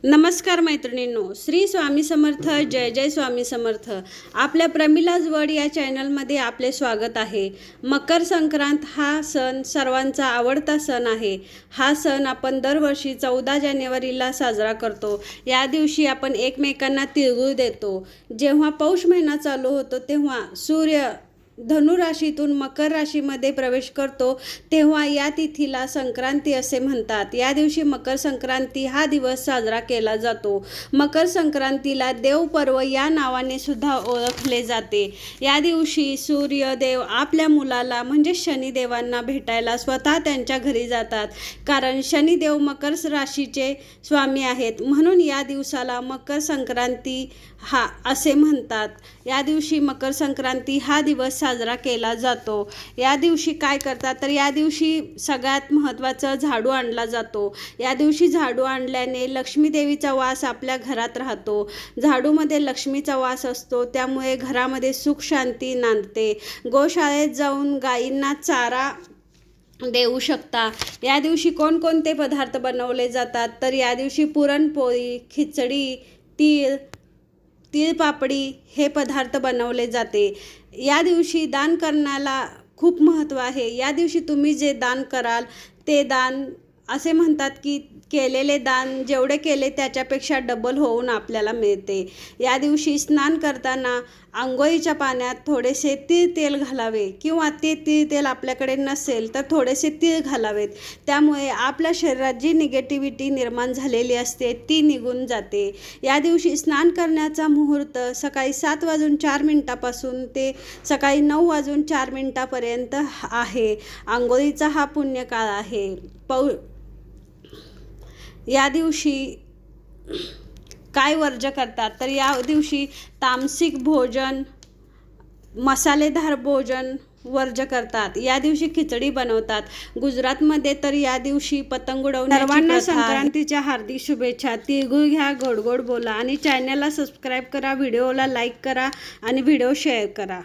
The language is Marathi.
नमस्कार मैत्रिणींनो, श्री स्वामी समर्थ. जय जय स्वामी समर्थ. आपल्या प्रमिलाज वर्ड या चॅनलमध्ये आपले स्वागत आहे. मकर संक्रांत हा सण सर्वांचा आवडता सण आहे. हा सण आपण दरवर्षी 14 जानेवारीला साजरा करतो. या दिवशी आपण एकमेकांना तिळगुळ देतो. जेव्हा पौष महिना चालू होतो तेव्हा सूर्य धनु राशीतून मकर राशीमध्ये प्रवेश करतो, तेव्हा या तिथीला संक्रांती असे म्हणतात. या दिवशी मकर संक्रांती हा दिवस साजरा केला जातो. मकर संक्रांतीला देवपर्व या नावाने सुद्धा ओळखले जाते. या दिवशी सूर्यदेव आपल्या मुलाला म्हणजे शनिदेवांना भेटायला स्वतः त्यांच्या घरी जातात, कारण शनिदेव मकर राशीचे स्वामी आहेत. म्हणून या दिवसाला मकर संक्रांती हा असे म्हणतात. या दिवशी मकर संक्रांती हा दिवस साजरा केला जातो. या दिवशी काय करतात तर या दिवशी सगळ्यात महत्त्वाचं झाडू आणला जातो. या दिवशी झाडू आणल्याने लक्ष्मी देवीचा वास आपल्या घरात राहतो. झाडूमध्ये लक्ष्मीचा वास असतो, त्यामुळे घरामध्ये सुख शांती नांदते. गोशाळेत जाऊन गायींना चारा देऊ शकता. या दिवशी कोणकोणते पदार्थ बनवले जातात तर या दिवशी पुरणपोळी, खिचडी, तिळपापडी हे पदार्थ बनवले जाते. या दिवशी दान करण्याला खूप महत्त्व आहे. या दिवशी तुम्ही जे दान कराल ते दान असे म्हणतात की केलेले दान जेवढे केले त्याच्यापेक्षा डबल होऊन आपल्याला मिळते. या दिवशी स्नान करताना आंघोळीच्या पाण्यात थोडेसे तेल घालावे, किंवा ते तेल आपल्याकडे नसेल तर थोडेसे तीळ घालावेत. त्यामुळे आपल्या शरीरात जी निगेटिव्हिटी निर्माण झालेली असते ती निघून जाते. या दिवशी स्नान करण्याचा मुहूर्त सकाळी 7:04 ते सकाळी 9:04 आहे. आंघोळीचा हा पुण्यकाळ आहे. या दिवशी काय वर्ज्य करतात तर या दिवशी तामसिक भोजन, मसालेदार भोजन वर्ज्य करतात. या दिवशी खिचडी बनवतात. गुजरातमध्ये तर या दिवशी पतंग उडवण्याची सर्वांना संक्रांतीच्या हार्दिक शुभेच्छा. तिळगुळ घ्या, गोड गोड बोला आणि चॅनलला सबस्क्राईब करा, व्हिडिओला लाईक करा आणि व्हिडिओ शेअर करा.